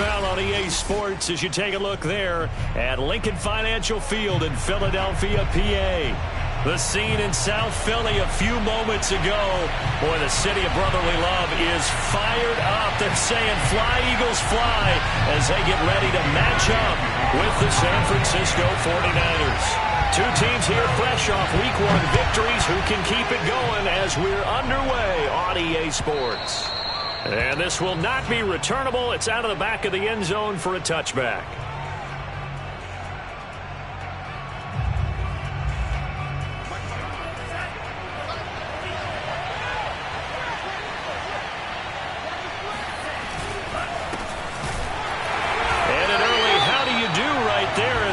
NFL on EA Sports as you take a look there at Lincoln Financial Field in Philadelphia, PA. The scene in South Philly a few moments ago. Boy, the city of brotherly love is fired up. They're saying fly, Eagles, fly as they get ready to match up with the San Francisco 49ers. Two teams here fresh off Week 1 victories. Who can keep it going as we're underway on EA Sports? And this will not be returnable. It's out of the back of the end zone for a touchback.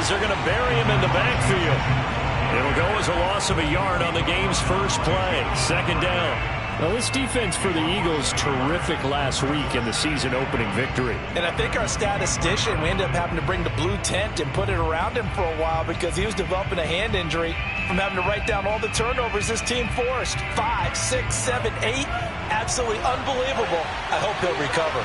They're going to bury him in the backfield. It'll go as a loss of a yard on the game's first play. Second down. Now, this defense for the Eagles, terrific last week in the season-opening victory. And I think our statistician, we ended up having to bring the blue tent and put it around him for a while because he was developing a hand injury from having to write down all the turnovers this team forced. 5, 6, 7, 8. Absolutely unbelievable. I hope he'll recover.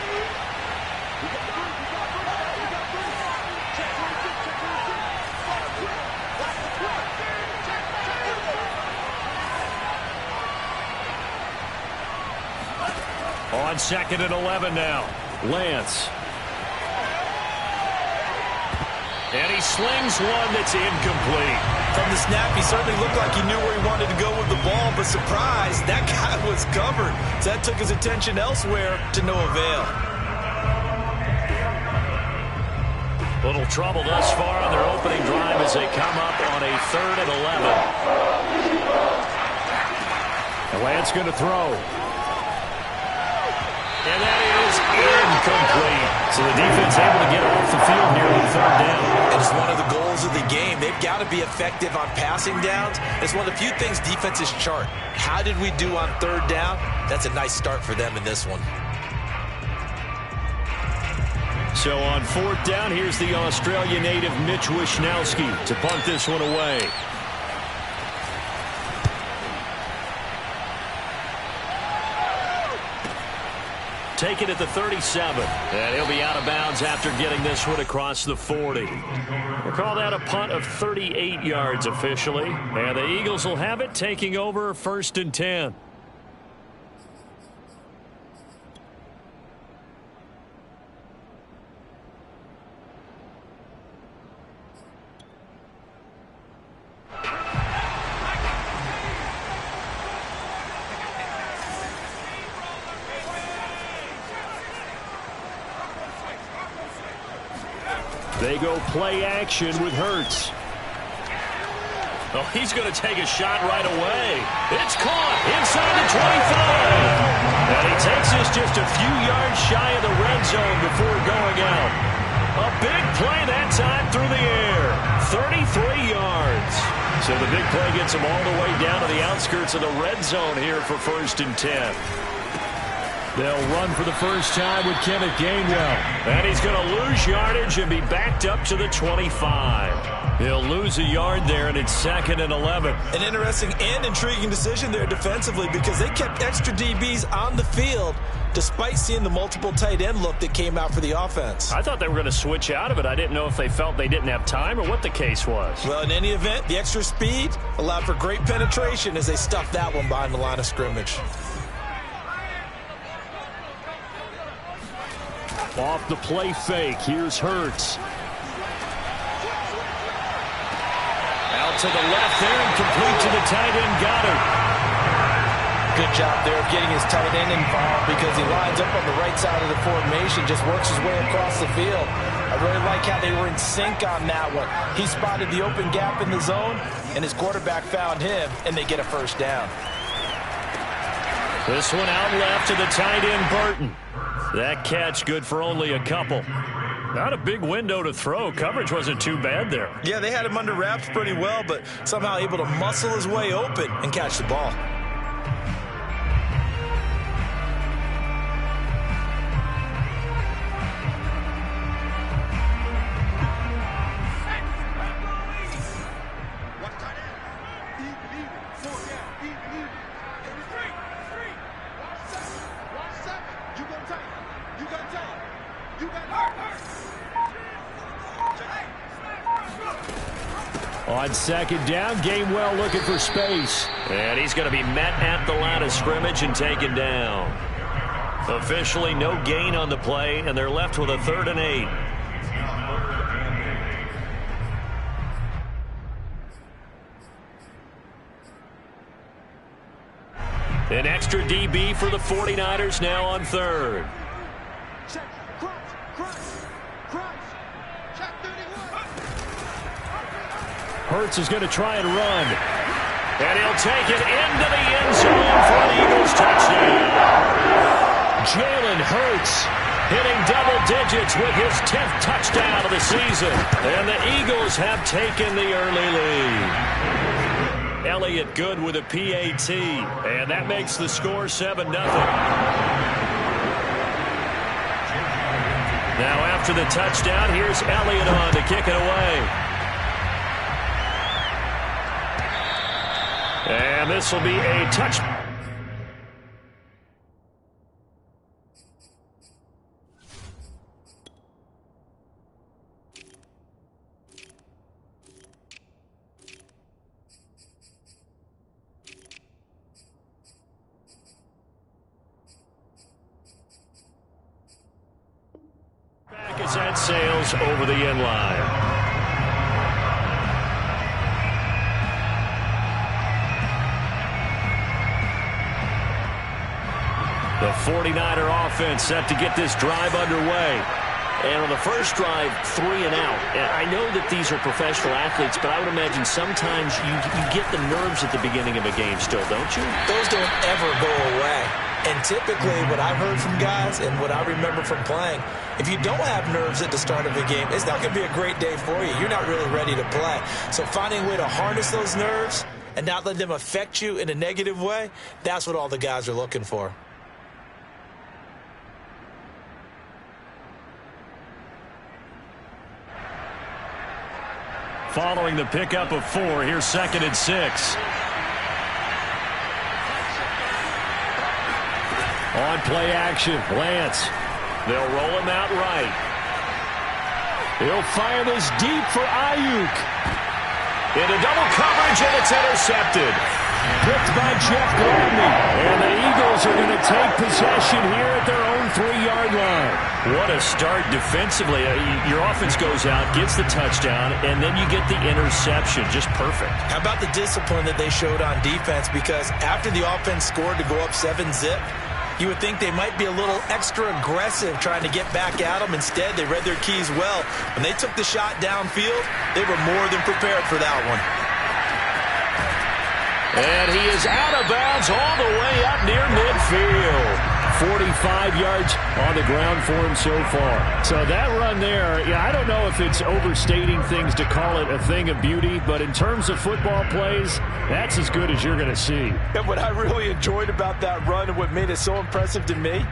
On 2nd and 11 now. Lance. And he slings one that's incomplete. From the snap, he certainly looked like he knew where he wanted to go with the ball, but surprise, that guy was covered. So that took his attention elsewhere to no avail. Little trouble thus far on their opening drive as they come up on a 3rd and 11. And Lance going to throw. And that is incomplete. So the defense able to get off the field here on 3rd down. It's one of the goals of the game. They've got to be effective on passing downs. It's one of the few things defenses chart. How did we do on 3rd down? That's a nice start for them in this one. So on 4th down, here's the Australia native Mitch Wishnowsky to punt this one away. Take it at the 37. And he'll be out of bounds after getting this one across the 40. We'll call that a punt of 38 yards officially. And the Eagles will have it, taking over 1st and 10. They go play action with Hurts. Oh, he's going to take a shot right away. It's caught inside the 25. And he takes this just a few yards shy of the red zone before going out. A big play that time through the air. 33 yards. So the big play gets him all the way down to the outskirts of the red zone here for 1st and 10. They'll run for the first time with Kenneth Gainwell. And he's going to lose yardage and be backed up to the 25. He'll lose a yard there, and it's 2nd and 11. An interesting and intriguing decision there defensively because they kept extra DBs on the field despite seeing the multiple tight end look that came out for the offense. I thought they were going to switch out of it. I didn't know if they felt they didn't have time or what the case was. Well, in any event, the extra speed allowed for great penetration as they stuffed that one behind the line of scrimmage. Off the play fake, here's Hurts. Out to the left there and complete to the tight end Goddard. Good job there of getting his tight end involved because he lines up on the right side of the formation, just works his way across the field. I really like how they were in sync on that one. He spotted the open gap in the zone, and his quarterback found him, and they get a first down. This one out left to the tight end Burton. That catch good for only a couple. Not a big window to throw. Coverage wasn't too bad there. Yeah, they had him under wraps pretty well, but somehow able to muscle his way open and catch the ball. You got On second down, Gainwell looking for space. And he's going to be met at the line of scrimmage and taken down. Officially no gain on the play, and they're left with a 3rd and 8. An extra DB for the 49ers now on 3rd. Hurts is going to try and run. And he'll take it into the end zone for an Eagles touchdown. Jalen Hurts hitting double digits with his 10th touchdown of the season. And the Eagles have taken the early lead. Elliott good with a PAT. And that makes the score 7-0. Now after the touchdown, here's Elliott on to kick it away. And this will be a touch. Back as that sails over the end line. The 49er offense set to get this drive underway. And on the first drive, 3 and out. And I know that these are professional athletes, but I would imagine sometimes you get the nerves at the beginning of a game still, don't you? Those don't ever go away. And typically what I've heard from guys and what I remember from playing, if you don't have nerves at the start of a game, it's not going to be a great day for you. You're not really ready to play. So finding a way to harness those nerves and not let them affect you in a negative way, that's what all the guys are looking for. Following the pickup of 4, here's 2nd and 6. On play action, Lance. They'll roll him out right. He'll fire this deep for Ayuk. Into double coverage, and it's intercepted. Picked by Jeff Gladney. And the Eagles are going to take possession here at their own 3-yard line. What a start defensively. Your offense goes out, gets the touchdown, and then you get the interception. Just perfect. How about the discipline that they showed on defense? Because after the offense scored to go up 7-zip, you would think they might be a little extra aggressive trying to get back at them. Instead, they read their keys well. When they took the shot downfield, they were more than prepared for that one. And he is out of bounds all the way up near midfield. 45 yards on the ground for him so far. So that run there, I don't know if it's overstating things to call it a thing of beauty, but in terms of football plays, that's as good as you're going to see. And what I really enjoyed about that run and what made it so impressive to me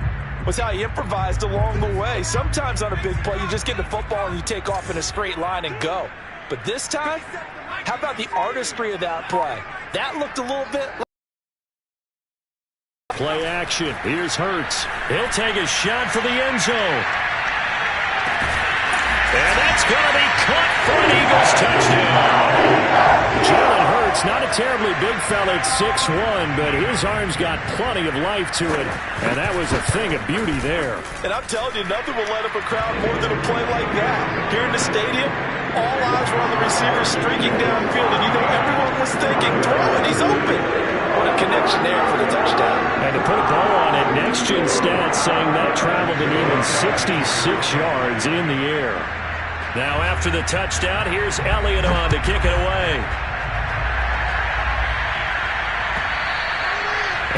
was how he improvised along the way. Sometimes on a big play, you just get the football and you take off in a straight line and go. But this time, how about the artistry of that play? That looked a little bit like play action. Here's Hurts. He'll take a shot for the end zone. And that's going to be caught for an Eagles touchdown. Jalen Hurts, not a terribly big fella at 6'1", but his arms got plenty of life to it. And that was a thing of beauty there. And I'm telling you, nothing will let up a crowd more than a play like that. Here in the stadium, all eyes were on the receiver streaking downfield, and you know everyone was thinking, throw it, he's open. What a connection there for the touchdown. And to put a bow on it, Next Gen Stats saying that traveled an even 66 yards in the air. Now after the touchdown, here's Elliott on to kick it away.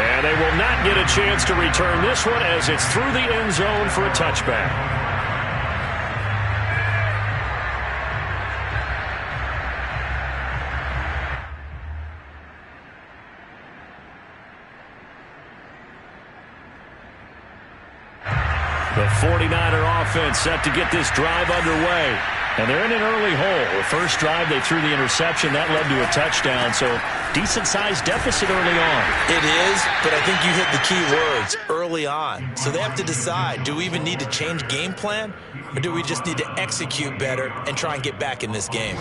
And they will not get a chance to return this one as it's through the end zone for a touchback. The 49er offense set to get this drive underway. And they're in an early hole. The first drive, they threw the interception. That led to a touchdown. So decent-sized deficit early on. It is, but I think you hit the key words, early on. So they have to decide, do we even need to change game plan? Or do we just need to execute better and try and get back in this game?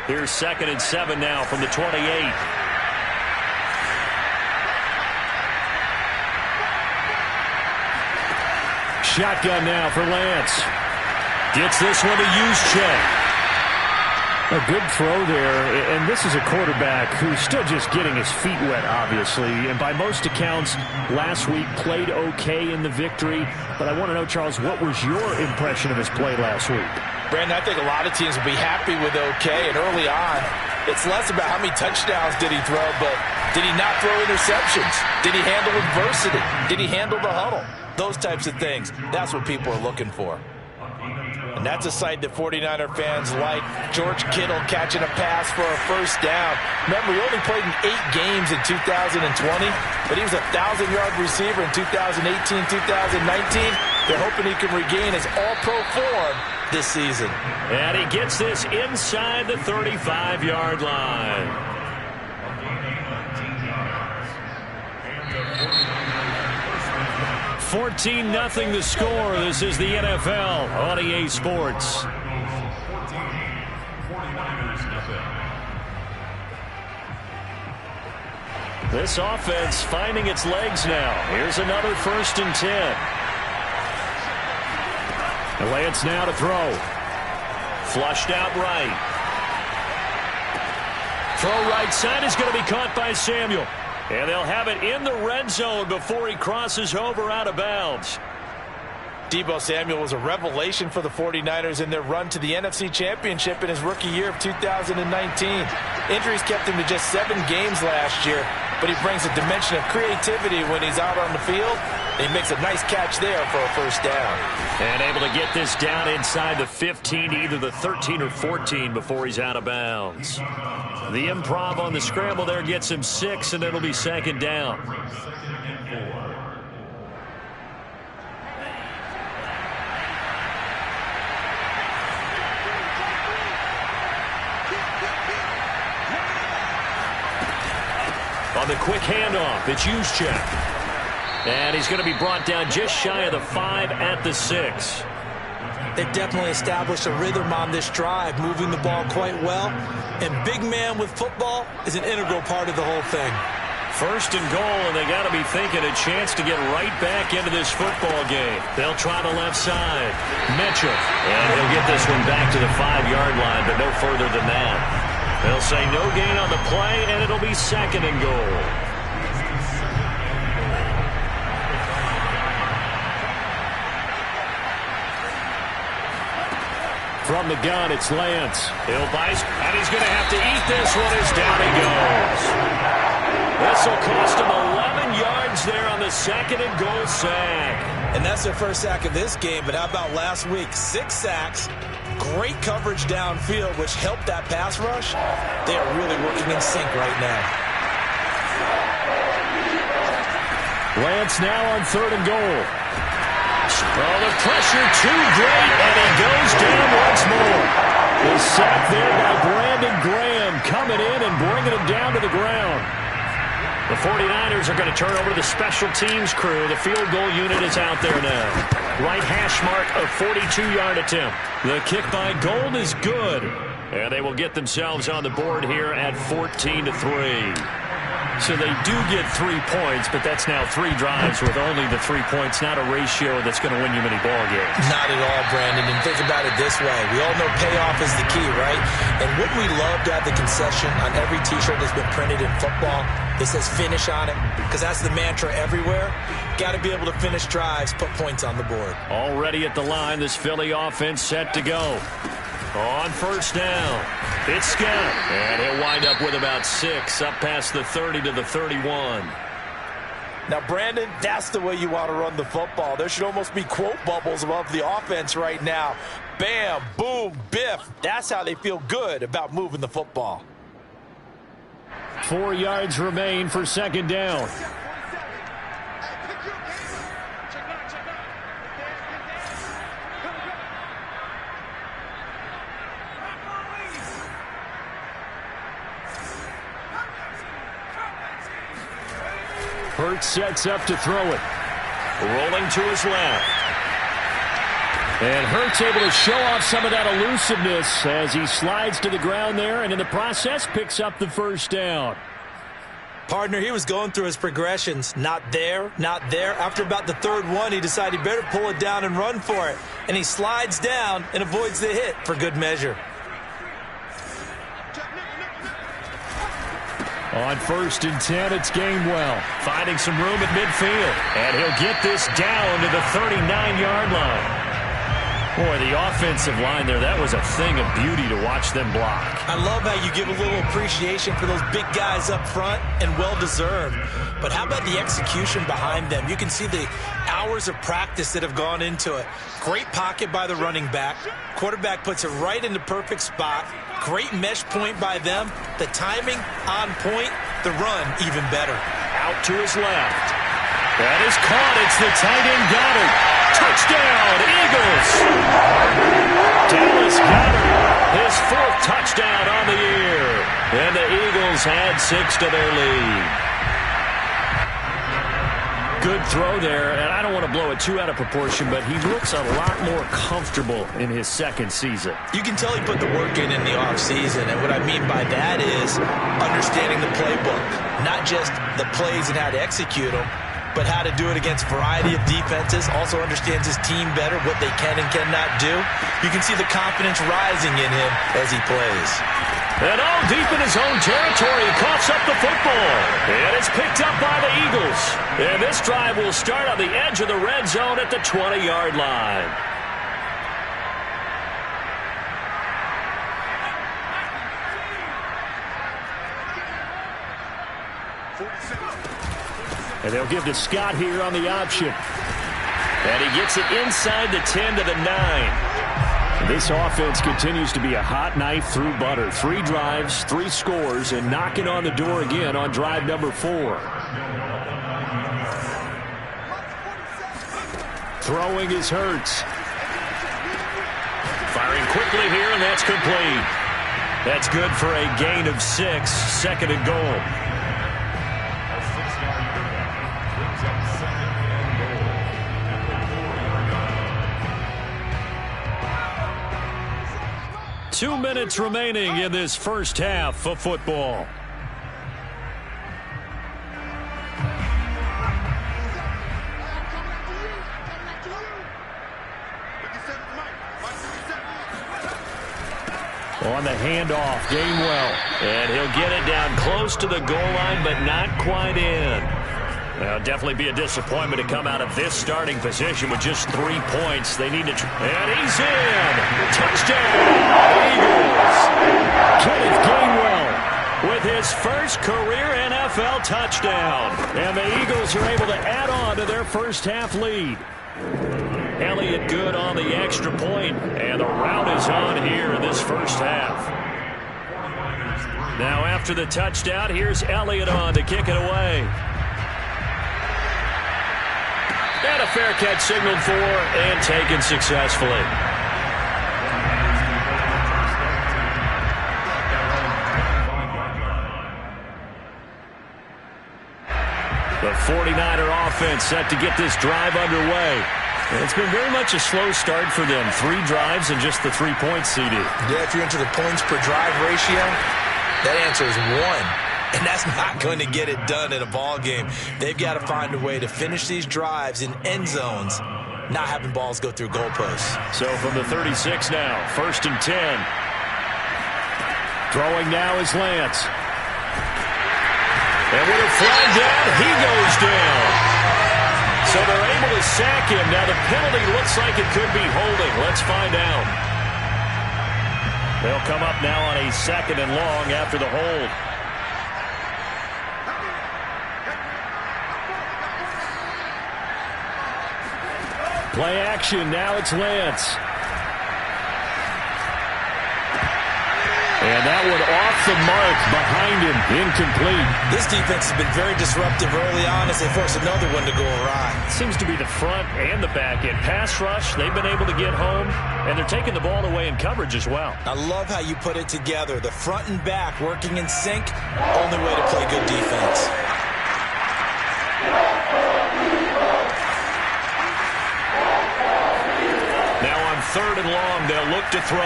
Here's 2nd and 7 now from the 28. Shotgun now for Lance. Gets this one to Juszczyk. A good throw there, and this is a quarterback who's still just getting his feet wet, obviously. And by most accounts, last week played okay in the victory. But I want to know, Charles, what was your impression of his play last week? Brandon, I think a lot of teams will be happy with okay. And early on, it's less about how many touchdowns did he throw, but did he not throw interceptions? Did he handle adversity? Did he handle the huddle? Those types of things. That's what people are looking for. And that's a sight that 49er fans like. George Kittle catching a pass for a first down. Remember, he only played in 8 games in 2020, but he was a 1,000-yard receiver in 2018, 2019. They're hoping he can regain his all-pro form this season. And he gets this inside the 35-yard line. 14-0 the score. This is the NFL on EA Sports. This offense finding its legs now. Here's another 1st and 10. Lance now to throw. Flushed out right. Throw right side is going to be caught by Samuel. And they'll have it in the red zone before he crosses over out of bounds. Deebo Samuel was a revelation for the 49ers in their run to the NFC Championship in his rookie year of 2019. Injuries kept him to just 7 games last year, but he brings a dimension of creativity when he's out on the field. He makes a nice catch there for a first down. And able to get this down inside the 15, either the 13 or 14 before he's out of bounds. The improv on the scramble there gets him 6, and it'll be 2nd down. On the quick handoff, it's Juszczyk. And he's going to be brought down just shy of the 5 at the 6. They've definitely established a rhythm on this drive, moving the ball quite well. And big man with football is an integral part of the whole thing. 1st and goal, and they got to be thinking a chance to get right back into this football game. They'll try the left side. Mitchell. And he'll get this one back to the 5-yard line, but no further than that. They'll say no gain on the play, and it'll be 2nd and goal. From the gun, it's Lance. He'll bite, and he's going to have to eat this one as down he goes. This will cost him 11 yards there on the 2nd and goal sack. And that's their first sack of this game, but how about last week? 6 sacks, great coverage downfield, which helped that pass rush. They are really working in sync right now. Lance now on 3rd and goal. Oh, the pressure too great, and he goes down once more. The sack there by Brandon Graham coming in and bringing him down to the ground. The 49ers are going to turn over to the special teams crew. The field goal unit is out there now. Right hash mark, a 42-yard attempt. The kick by Gold is good. And they will get themselves on the board here at 14-3. So they do get 3 points, but that's now 3 drives with only the 3 points, not a ratio that's going to win you many ball games. Not at all, Brandon. And think about it this way. We all know payoff is the key, right? And wouldn't we love to have the concession on every T-shirt that's been printed in football that says finish on it? Because that's the mantra everywhere. Got to be able to finish drives, put points on the board. Already at the line, this Philly offense set to go. On 1st down, it's Scott. And he'll wind up with about 6, up past the 30 to the 31. Now, Brandon, that's the way you want to run the football. There should almost be quote bubbles above the offense right now. Bam, boom, biff. That's how they feel good about moving the football. 4 yards remain for 2nd down. Hurts sets up to throw it. Rolling to his left. And Hurts able to show off some of that elusiveness as he slides to the ground there and in the process picks up the first down. Partner, he was going through his progressions. Not there, not there. After about the third one, he decided he better pull it down and run for it. And he slides down and avoids the hit for good measure. On 1st and 10, it's Gainwell. Finding some room at midfield. And he'll get this down to the 39-yard line. Boy, the offensive line there, that was a thing of beauty to watch them block. I love how you give a little appreciation for those big guys up front, and well-deserved. But how about the execution behind them? You can see the hours of practice that have gone into it. Great pocket by the running back. Quarterback puts it right in the perfect spot. Great mesh point by them. The timing on point. The run even better. Out to his left. That is caught. It's the tight end Goddard. Touchdown, Eagles! Dallas Goedert, his 4th touchdown on the year. And the Eagles add 6 to their lead. Good throw there, and I don't want to blow it too out of proportion, but he looks a lot more comfortable in his 2nd season. You can tell he put the work in the offseason, and what I mean by that is understanding the playbook, not just the plays and how to execute them, but how to do it against a variety of defenses. Also understands his team better, what they can and cannot do. You can see the confidence rising in him as he plays. And all deep in his own territory, he coughs up the football. And it's picked up by the Eagles. And this drive will start on the edge of the red zone at the 20-yard line. And they'll give to Scott here on the option. And he gets it inside the 10 to the 9. This offense continues to be a hot knife through butter. 3 drives, 3 scores, and knocking on the door again on drive number 4. Throwing is Hurts. Firing quickly here, and that's complete. That's good for a gain of 6, 2nd and goal. Two minutes remaining in this first half of football. On the handoff, Gainwell. And he'll get it down close to the goal line, but not quite in. Well, definitely be a disappointment to come out of this starting position with just 3 points. They need to... And he's in! Touchdown! Eagles! Kenneth Gainwell with his first career NFL touchdown. And the Eagles are able to add on to their first half lead. Elliott good on the extra point, and the route is on here in this first half. Now after the touchdown, here's Elliott on to kick it away. And a fair catch signaled for and taken successfully. The 49er offense set to get this drive underway. And it's been very much a slow start for them. 3 drives and just the 3 points, CD. Yeah, if you're into the points per drive ratio, that answer is 1. And that's not going to get it done in a ball game. They've got to find a way to finish these drives in end zones, not having balls go through goalposts. So from the 36 now, 1st and 10. Throwing now is Lance. And with a flag down, he goes down. So they're able to sack him. Now the penalty looks like it could be holding. Let's find out. They'll come up now on a 2nd and long after the hold. Play action. Now it's Lance. And that one off the mark behind him. Incomplete. This defense has been very disruptive early on as they force another one to go awry. Seems to be the front and the back end. Pass rush, they've been able to get home, and they're taking the ball away in coverage as well. I love how you put it together. The front and back working in sync. Only way to play good defense. 3rd and long. They'll look to throw.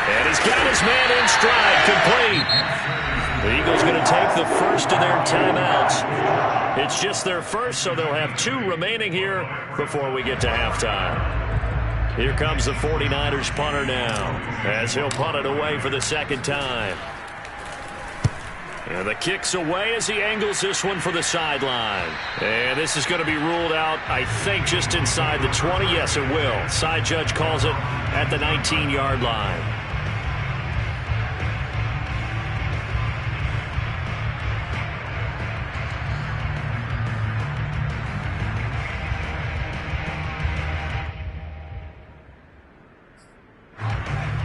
And he's got his man in stride, complete. The Eagles going to take the first of their timeouts. It's just their first, so they'll have 2 remaining here before we get to halftime. Here comes the 49ers punter now, as he'll punt it away for the 2nd time. And the kick's away as he angles this one for the sideline. And this is going to be ruled out, I think, just inside the 20. Yes, it will. Side judge calls it at the 19-yard line.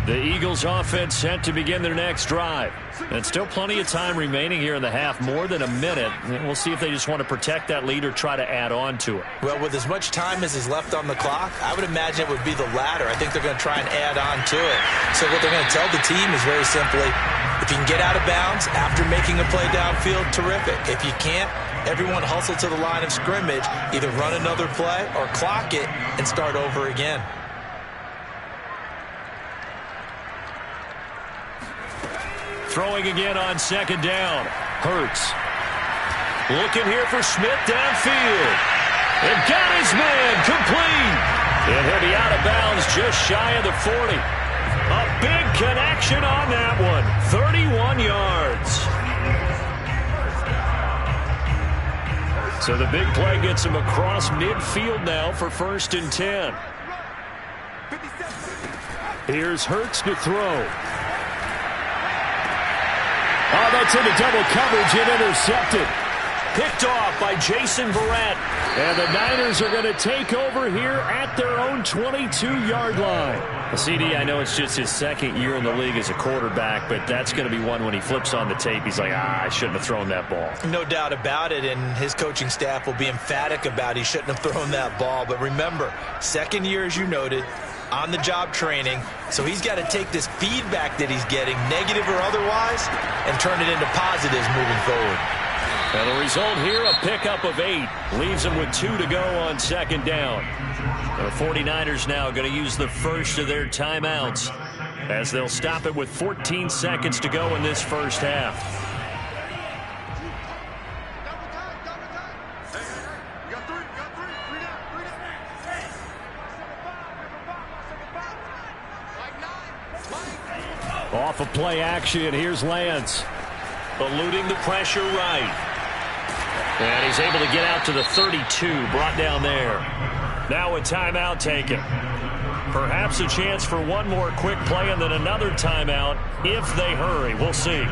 The Eagles offense set to begin their next drive. And still plenty of time remaining here in the half, more than a minute. And we'll see if they just want to protect that lead or try to add on to it. Well, with as much time as is left on the clock, I would imagine it would be the latter. I think they're going to try and add on to it. So what they're going to tell the team is very simply, if you can get out of bounds after making a play downfield, terrific. If you can't, everyone hustle to the line of scrimmage, either run another play or clock it and start over again. Throwing again on 2nd down. Hurts. Looking here for Smith downfield. And got his man complete. And he'll be out of bounds just shy of the 40. A big connection on that one. 31 yards. So the big play gets him across midfield now for 1st and 10. Here's Hurts to throw. Oh, that's into double coverage and intercepted. Picked off by Jason Verrett. And the Niners are going to take over here at their own 22-yard line. CD, I know it's just his 2nd year in the league as a quarterback, but that's going to be one when he flips on the tape. He's like, I shouldn't have thrown that ball. No doubt about it, and his coaching staff will be emphatic about he shouldn't have thrown that ball. But remember, 2nd year, as you noted, on-the-job training, so he's got to take this feedback that he's getting, negative or otherwise, and turn it into positives moving forward. And the result here, a pickup of 8. Leaves them with 2 to go on 2nd down. The 49ers now going to use the first of their timeouts as they'll stop it with 14 seconds to go in this first half. Off of play action, here's Lance. Eluding the pressure right. And he's able to get out to the 32, brought down there. Now a timeout taken. Perhaps a chance for one more quick play and then another timeout if they hurry. We'll see.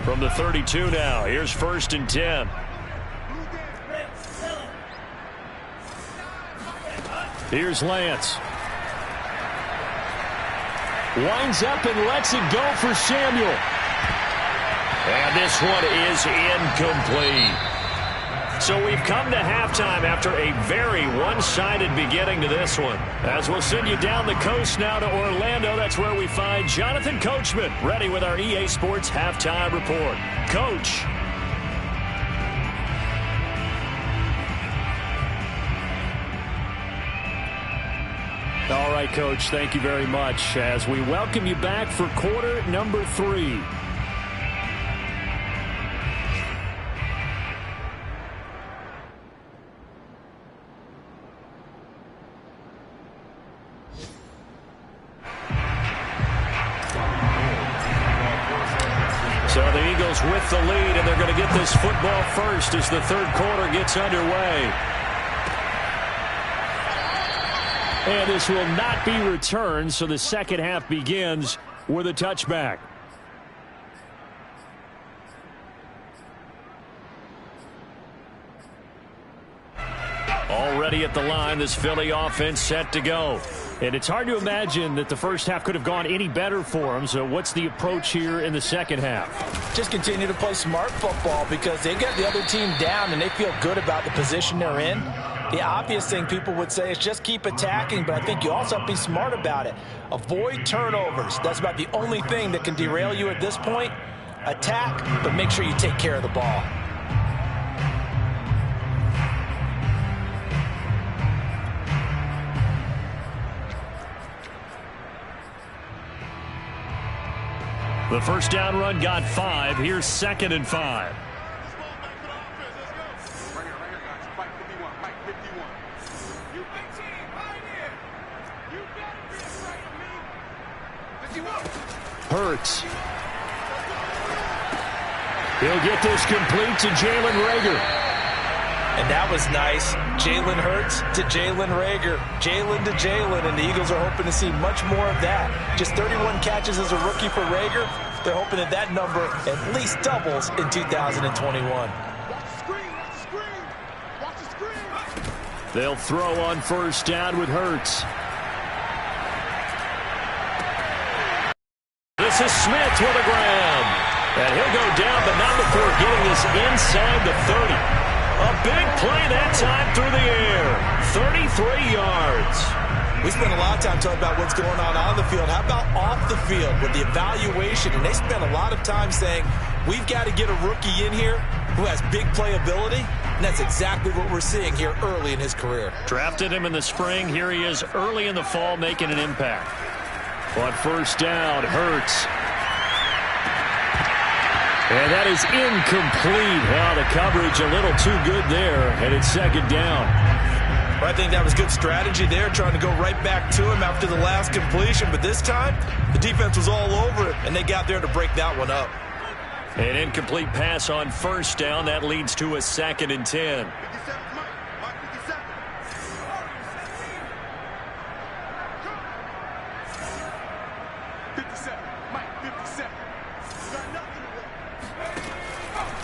From the 32 now, here's 1st and 10. Here's Lance. Winds up and lets it go for Samuel. And this one is incomplete. So we've come to halftime after a very one-sided beginning to this one. As we'll send you down the coast now to Orlando, that's where we find Jonathan Coachman ready with our EA Sports Halftime Report. Coach. All right, Coach, thank you very much as we welcome you back for quarter number 3. So the Eagles with the lead, and they're going to get this football first as the 3rd quarter gets underway. And this will not be returned, so the 2nd half begins with a touchback. Already at the line, this Philly offense set to go. And it's hard to imagine that the first half could have gone any better for them. So what's the approach here in the 2nd half? Just continue to play smart football because they got the other team down and they feel good about the position they're in. The obvious thing people would say is just keep attacking, but I think you also have to be smart about it. Avoid turnovers. That's about the only thing that can derail you at this point. Attack, but make sure you take care of the ball. The first down run got 5. Here's 2nd and 5. Hurts. He'll get this complete to Jalen Reagor. And that was nice. Jalen Hurts to Jalen Reagor. Jalen to Jalen, and the Eagles are hoping to see much more of that. Just 31 catches as a rookie for Reagor. They're hoping that that number at least doubles in 2021. They'll throw on first down with Hurts. This is Smith with a grab. And he'll go down, but not before getting this inside the 30. A big play that time through the air. 33 yards. We spent a lot of time talking about what's going on the field. How about off the field with the evaluation? And they spent a lot of time saying, we've got to get a rookie in here who has big playability. And that's exactly what we're seeing here early in his career. Drafted him in the spring. Here he is early in the fall making an impact. On first down, Hurts. And that is incomplete. Well, the coverage a little too good there, and it's 2nd down. Well, I think that was good strategy there, trying to go right back to him after the last completion. But this time, the defense was all over it, and they got there to break that one up. An incomplete pass on first down. That leads to a 2nd and 10.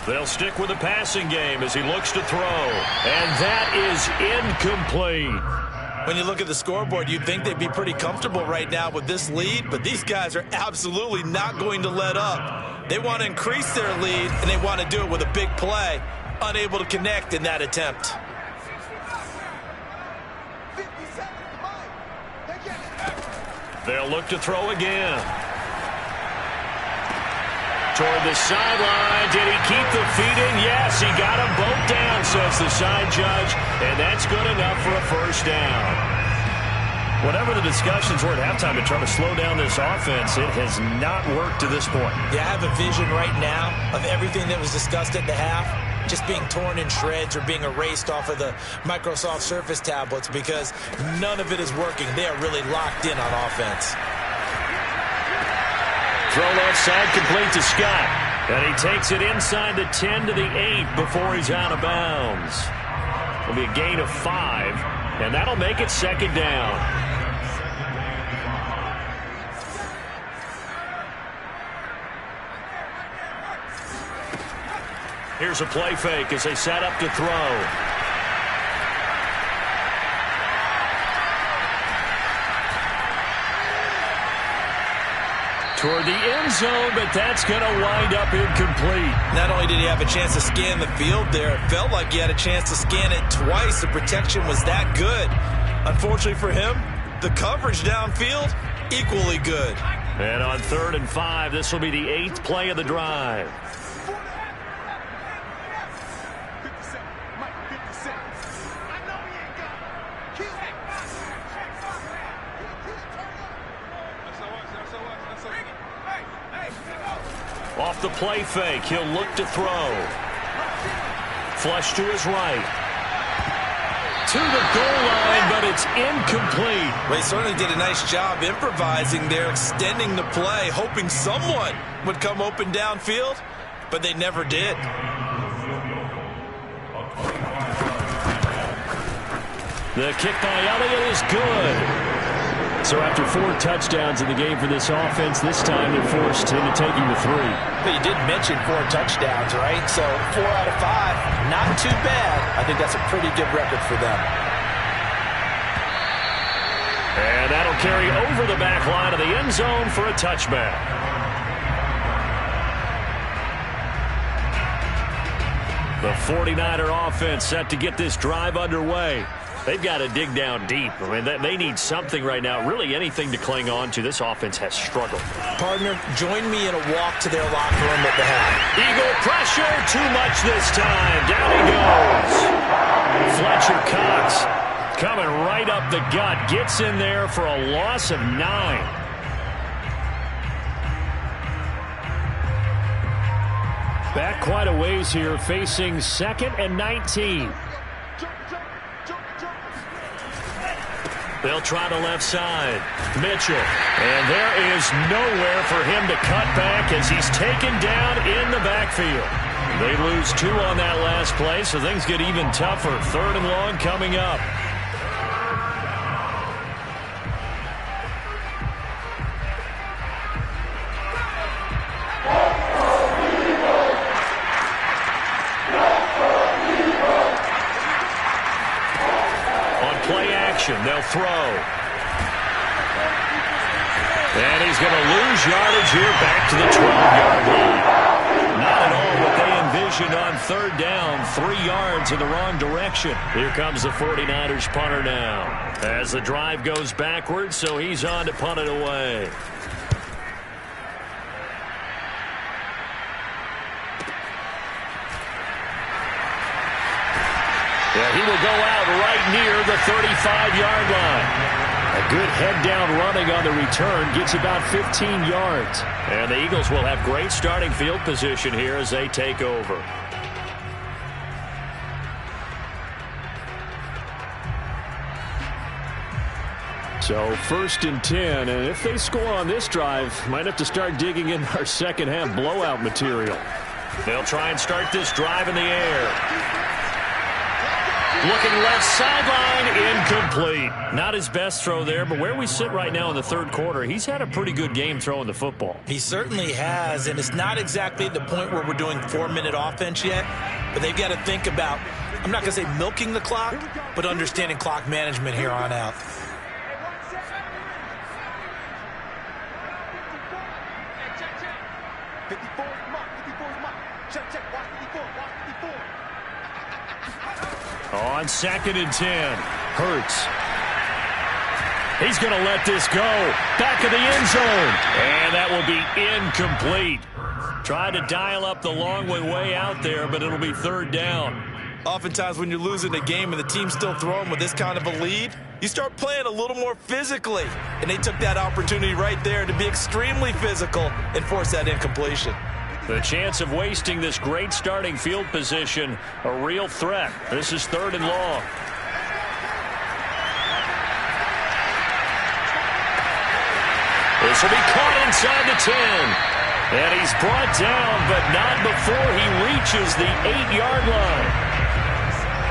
They'll stick with the passing game as he looks to throw. And that is incomplete. When you look at the scoreboard, you'd think they'd be pretty comfortable right now with this lead, but these guys are absolutely not going to let up. They want to increase their lead, and they want to do it with a big play. Unable to connect in that attempt. They'll look to throw again. Toward the sideline. Did he keep the feet in? Yes, he got them both down, says the side judge. And that's good enough for a first down. Whatever the discussions were at halftime to try to slow down this offense, it has not worked to this point. Yeah, I have a vision right now of everything that was discussed at the half just being torn in shreds or being erased off of the Microsoft Surface tablets because none of it is working. They are really locked in on offense. Throw left side complete to Scott. And he takes it inside the 10 to the 8 before he's out of bounds. It'll be a gain of 5, and that'll make it 2nd down. Here's a play fake as they set up to throw. Toward the end zone, but that's going to wind up incomplete. Not only did he have a chance to scan the field there, it felt like he had a chance to scan it twice. The protection was that good. Unfortunately for him, the coverage downfield, equally good. And on 3rd and 5, this will be the 8th play of the drive. Off the play fake, he'll look to throw. Flush to his right. To the goal line, but it's incomplete. Well, he certainly did a nice job improvising there, extending the play, hoping someone would come open downfield, but they never did. The kick by Elliott is good. So after 4 touchdowns in the game for this offense, this time they're forced into taking the 3. But you did mention 4 touchdowns, right? So 4 out of 5, not too bad. I think that's a pretty good record for them. And that'll carry over the back line of the end zone for a touchback. The 49er offense set to get this drive underway. They've got to dig down deep. I mean, they need something right now, really anything to cling on to. This offense has struggled. Partner, join me in a walk to their locker room at the half. Eagle pressure, too much this time. Down he goes. Fletcher Cox coming right up the gut. Gets in there for a loss of 9. Back quite a ways here, facing 2nd and 19. They'll try the left side. Mitchell. And there is nowhere for him to cut back as he's taken down in the backfield. They lose 2 on that last play, so things get even tougher. 3rd and long coming up. They'll throw. And he's going to lose yardage here back to the 12-yard line. Not at all what they envisioned on 3rd down. 3 yards in the wrong direction. Here comes the 49ers punter now. As the drive goes backwards, so he's on to punt it away. Yeah, he will go out right near the 35-yard line. A good head-down running on the return gets about 15 yards. And the Eagles will have great starting field position here as they take over. So 1st and 10, and if they score on this drive, might have to start digging in our second-half blowout material. They'll try and start this drive in the air. Looking left sideline, incomplete. Not his best throw there, but where we sit right now in the 3rd quarter, he's had a pretty good game throwing the football. He certainly has, and it's not exactly the point where we're doing 4-minute offense yet, but they've got to think about, I'm not going to say milking the clock, but understanding clock management here on out. On 2nd and 10, Hurts. He's going to let this go. Back of the end zone. And that will be incomplete. Tried to dial up the long way out there, but it'll be 3rd down. Oftentimes when you're losing a game and the team's still throwing with this kind of a lead, you start playing a little more physically. And they took that opportunity right there to be extremely physical and force that incompletion. The chance of wasting this great starting field position, a real threat. This is 3rd and long. This will be caught inside the 10. And he's brought down, but not before he reaches the 8-yard line.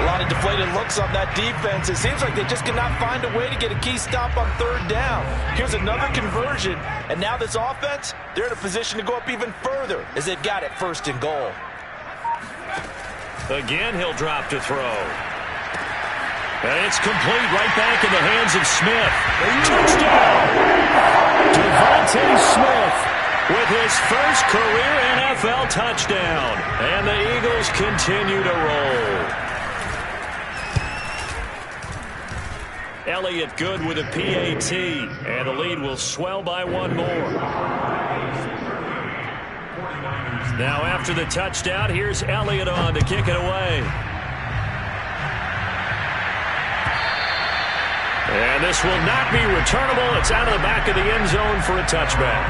A lot of deflated looks on that defense. It seems like they just cannot find a way to get a key stop on 3rd down. Here's another conversion, and now this offense, they're in a position to go up even further as they've got it 1st and goal. Again, he'll drop to throw. And it's complete right back in the hands of Smith. Touchdown! Devontae Smith with his first career NFL touchdown. And the Eagles continue to roll. Elliott good with a PAT, and the lead will swell by 1 more. Now after the touchdown, here's Elliott on to kick it away. And this will not be returnable. It's out of the back of the end zone for a touchback.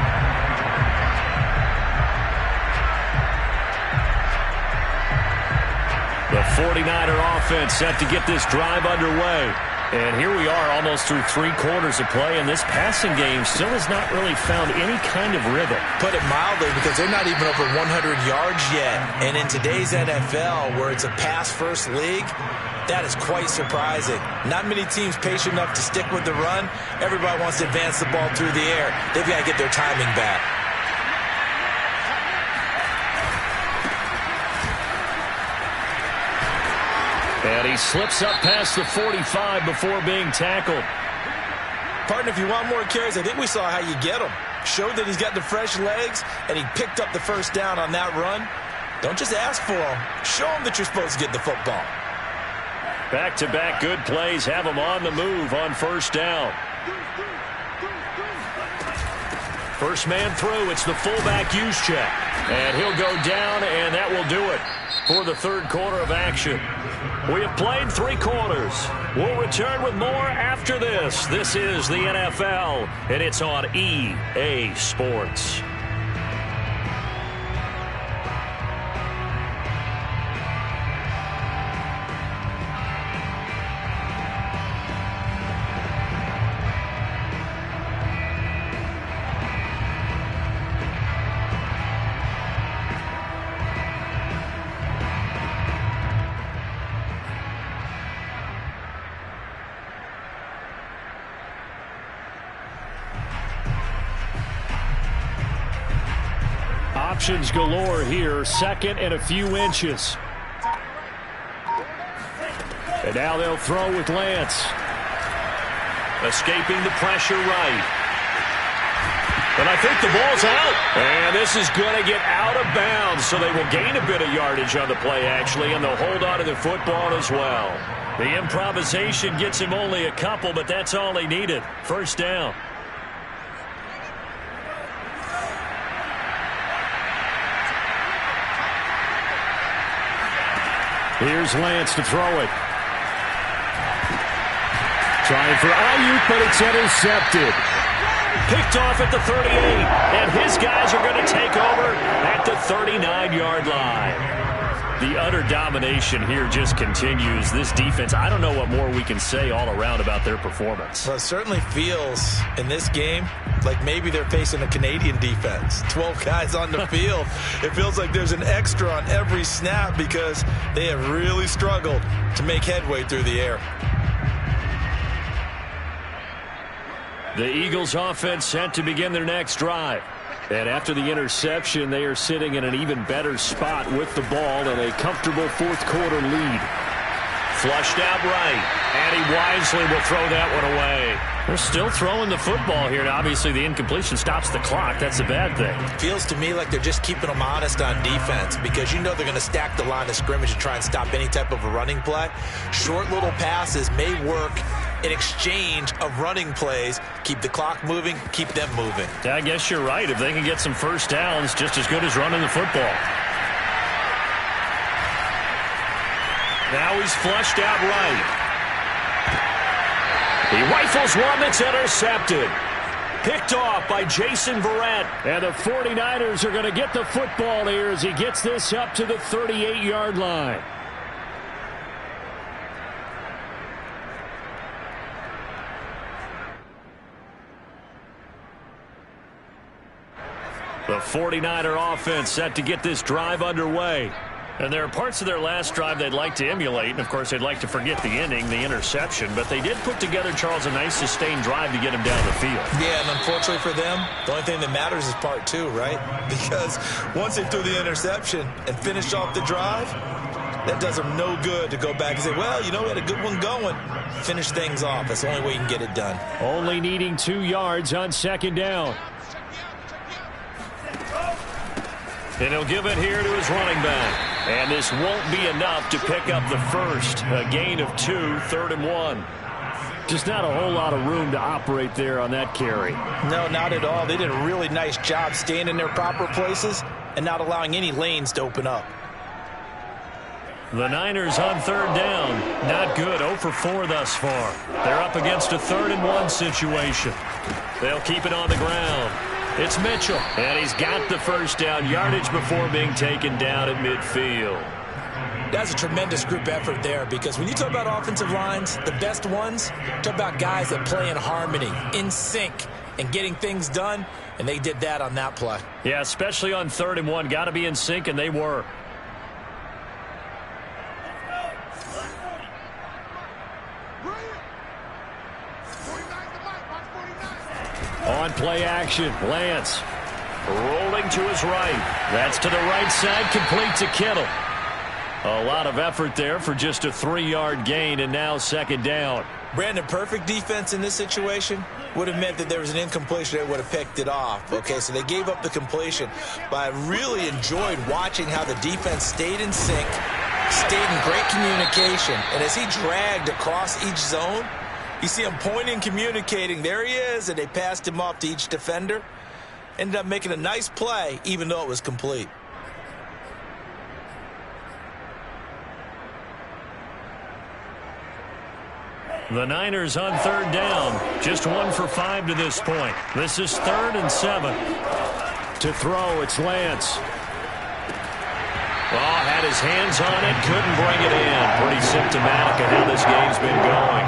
The 49er offense set to get this drive underway. And here we are almost through 3 quarters of play, and this passing game still has not really found any kind of rhythm. Put it mildly, because they're not even over 100 yards yet. And in today's NFL, where it's a pass-first league, that is quite surprising. Not many teams patient enough to stick with the run. Everybody wants to advance the ball through the air. They've got to get their timing back. And he slips up past the 45 before being tackled. Partner, if you want more carries, I think we saw how you get them. Showed that he's got the fresh legs, and he picked up the 1st down on that run. Don't just ask for them. Show them that you're supposed to get the football. Back-to-back good plays have him on the move on first down. First man through, it's the fullback Juszczyk. And he'll go down, and that will do it for the third quarter of action. We have played 3 quarters. We'll return with more after this. This is the NFL, and it's on EA Sports. Options galore here, second and a few inches. And now they'll throw with Lance. Escaping the pressure right. And I think the ball's out. And this is going to get out of bounds, so they will gain a bit of yardage on the play, actually, and they'll hold on to the football as well. The improvisation gets him only a couple, but that's all he needed. First down. Here's Lance to throw it. Trying for Ayuk, but it's intercepted. Picked off at the 38, and his guys are going to take over at the 39-yard line. The utter domination here just continues. This defense, I don't know what more we can say all around about their performance. Well, it certainly feels in this game like maybe they're facing a Canadian defense. 12 guys on the field. It feels like there's an extra on every snap because they have really struggled to make headway through the air. The Eagles offense set to begin their next drive. And after the interception, they are sitting in an even better spot with the ball and a comfortable fourth quarter lead. Flushed out right, and he wisely will throw that one away. They're still throwing the football here, and obviously the incompletion stops the clock. That's a bad thing. Feels to me like they're just keeping them honest on defense because you know they're going to stack the line of scrimmage and try and stop any type of a running play. Short little passes may work in exchange of running plays. Keep the clock moving, keep them moving. Yeah, I guess you're right. If they can get some first downs, just as good as running the football. Now he's flushed out right. He rifles one that's intercepted. Picked off by Jason Verrett. And the 49ers are going to get the football here as he gets this up to the 38-yard line. The 49er offense set to get this drive underway. And there are parts of their last drive they'd like to emulate. And, of course, they'd like to forget the inning, the interception. But they did put together, Charles, a nice sustained drive to get him down the field. Yeah, and unfortunately for them, the only thing that matters is part 2, right? Because once they threw the interception and finished off the drive, that does them no good to go back and say, well, you know, we had a good one going. Finish things off. That's the only way you can get it done. Only needing 2 yards on second down. And he'll give it here to his running back. And this won't be enough to pick up the first. A gain of 2, 3rd and 1. Just not a whole lot of room to operate there on that carry. No, not at all. They did a really nice job staying in their proper places and not allowing any lanes to open up. The Niners on 3rd down. Not good. 0 for 4 thus far. They're up against a 3rd and 1 situation. They'll keep it on the ground. It's Mitchell, and he's got the first down yardage before being taken down at midfield. That's a tremendous group effort there because when you talk about offensive lines, the best ones, talk about guys that play in harmony, in sync, and getting things done, and they did that on that play. Yeah, especially on 3rd and 1. Got to be in sync, and they were. On play action, Lance rolling to his right. That's to the right side, complete to Kittle. A lot of effort there for just a 3-yard gain, and now second down. Brandon, perfect defense in this situation would have meant that there was an incompletion that would have picked it off. Okay, so they gave up the completion, but I really enjoyed watching how the defense stayed in sync, stayed in great communication. And as he dragged across each zone, you see him pointing, communicating. There he is, and they passed him off to each defender. Ended up making a nice play, even though it was complete. The Niners on third down. Just 1 for 5 to this point. This is 3rd and 7. To throw, it's Lance. Oh, had his hands on it, couldn't bring it in. Pretty symptomatic of how this game's been going.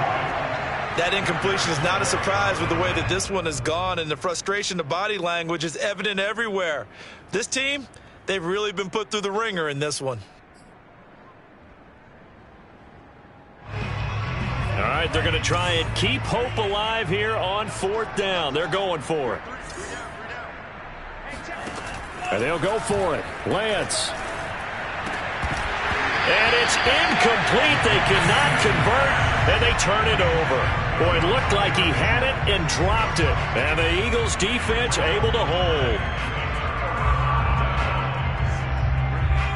That incompletion is not a surprise with the way that this one has gone, and the frustration, the body language is evident everywhere. This team, they've really been put through the ringer in this one. All right, they're going to try and keep hope alive here on 4th down. They're going for it. And they'll go for it. Lance. And it's incomplete. They cannot convert, and they turn it over. Boy, it looked like he had it and dropped it. And the Eagles defense able to hold.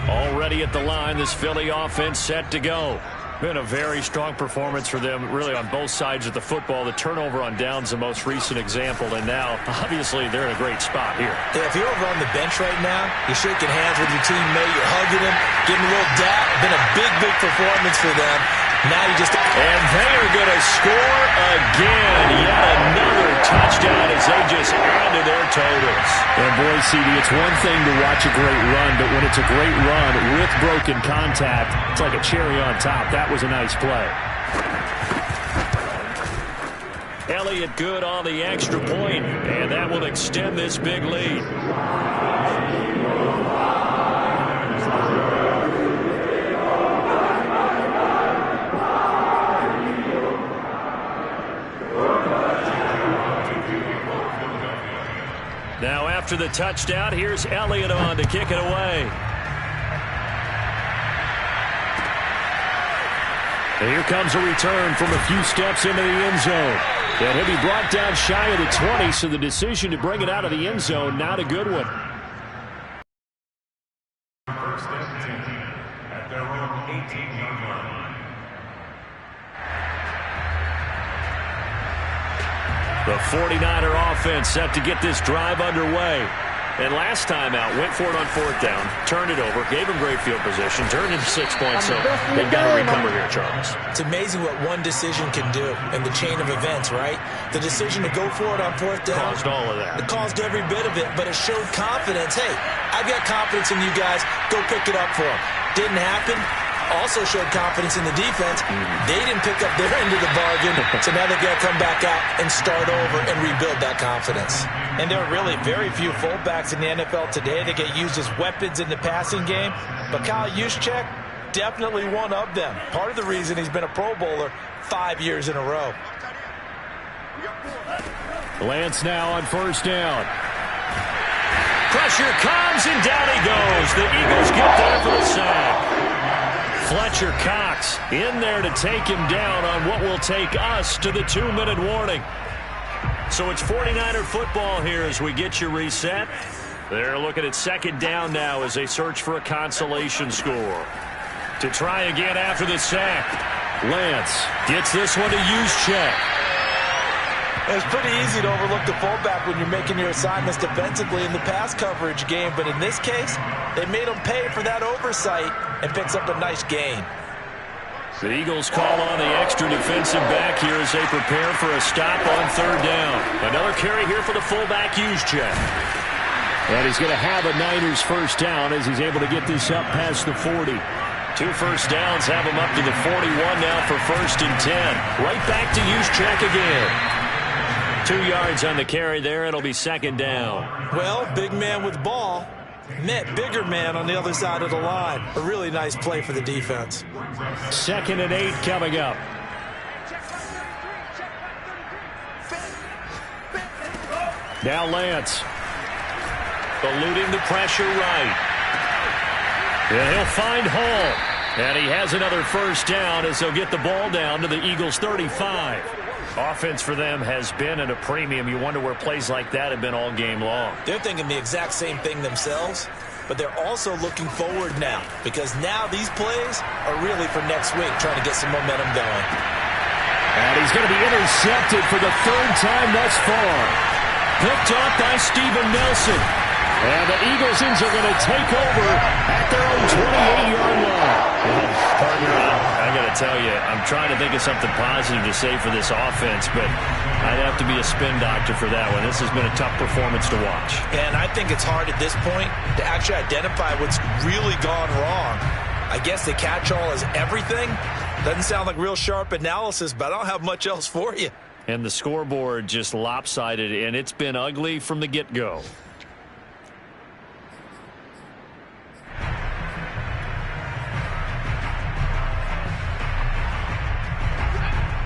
Already at the line, this Philly offense set to go. Been a very strong performance for them, really, on both sides of the football. The turnover on downs, the most recent example, and now, obviously, they're in a great spot here. Yeah, if you're over on the bench right now, you're shaking hands with your teammate, you're hugging him, giving a little dap. Been a big, big performance for them. Now you just... And they are going to score again. Yet another touchdown as they just add to their totals. And boy, CD, it's one thing to watch a great run, but when it's a great run with broken contact, it's like a cherry on top. That was a nice play. Elliott good on the extra point, and that will extend this big lead. Now after the touchdown, here's Elliott on to kick it away. And here comes a return from a few steps into the end zone. And he'll be brought down shy of the 20, so the decision to bring it out of the end zone, not a good one. First and 10 at their own 18-yard line. The 49er offense set to get this drive underway. And last time out, went for it on 4th down, turned it over, gave them great field position, turned into 6 points, so they've got to recover here, Charles. It's amazing what one decision can do in the chain of events, right? The decision to go for it on 4th down. Caused all of that. It caused every bit of it, but it showed confidence. Hey, I've got confidence in you guys. Go pick it up for them. Didn't happen. Also showed confidence in the defense. They didn't pick up their end of the bargain, so now they've got to come back out and start over and rebuild that confidence. And there are really very few fullbacks in the NFL today that get used as weapons in the passing game. But Kyle Juszczyk, definitely one of them. Part of the reason he's been a Pro Bowler 5 years in a row. Lance now on 1st down. Pressure comes, and down he goes. The Eagles get there for the sack. Fletcher Cox in there to take him down on what will take us to the 2-minute warning. So it's 49er football here as we get you reset. They're looking at 2nd down now as they search for a consolation score. To try again after the sack. Lance gets this one to Juszczyk. It's pretty easy to overlook the fullback when you're making your assignments defensively in the pass coverage game. But in this case, they made him pay for that oversight and picks up a nice gain. The Eagles call on the extra defensive back here as they prepare for a stop on 3rd down. Another carry here for the fullback, Juszczyk. And he's going to have a Niners 1st down as he's able to get this up past the 40. 2 first downs have him up to the 41 now for 1st and 10. Right back to Juszczyk again. 2 yards on the carry there. It'll be 2nd down. Well, big man with ball met bigger man on the other side of the line. A really nice play for the defense. 2nd and 8 coming up. Now Lance. Eluding the pressure right. And he'll find Hall. And he has another 1st down as they'll get the ball down to the Eagles 35. Offense for them has been at a premium. You wonder where plays like that have been all game long. They're thinking the exact same thing themselves. but they're also looking forward now because now these plays are really for next week, trying to get some momentum going. And he's going to be intercepted for the third time thus far. Picked off by Steven Nelson. And the Eagles are going to take over at their own 28-yard line. Well, partner, I got to tell you, I'm trying to think of something positive to say for this offense, but I'd have to be a spin doctor for that one. This has been a tough performance to watch. And I think it's hard at this point to actually identify what's really gone wrong. I guess the catch-all is everything. Doesn't sound like real sharp analysis, but I don't have much else for you. And the scoreboard just lopsided, and it's been ugly from the get-go.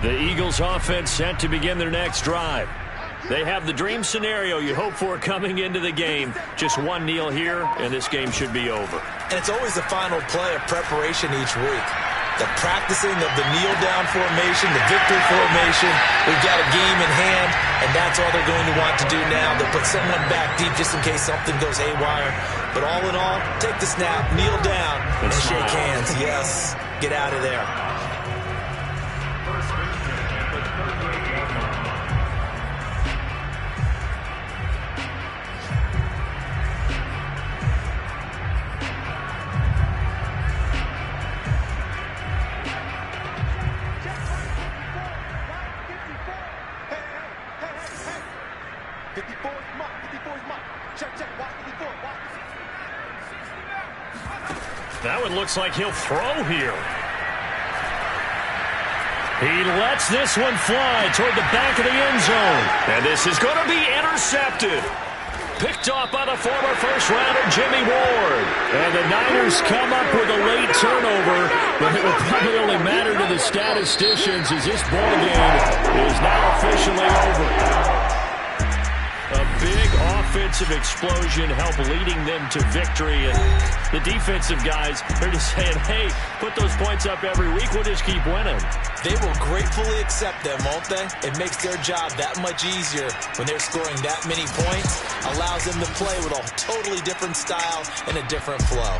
The Eagles offense set to begin their next drive. They have the dream scenario you hope for coming into the game. Just one kneel here, and this game should be over. And it's always the final play of preparation each week. The practicing of the kneel-down formation, the victory formation. We've got a game in hand, and that's all they're going to want to do now. They'll put someone back deep just in case something goes haywire. But all in all, take the snap, kneel down, and shake hands. Yes, get out of there. That one looks like he'll throw here. He lets this one fly toward the back of the end zone. And this is going to be intercepted. Picked off by the former first-rounder Jimmy Ward. And the Niners come up with a late turnover, but it will probably only matter to the statisticians as this ball game is now officially over. A big offensive explosion helped leading them to victory. And the defensive guys, they're just saying, hey, put those points up every week. We'll just keep winning. They will gratefully accept them, won't they? It makes their job that much easier when they're scoring that many points. Allows them to play with a totally different style and a different flow.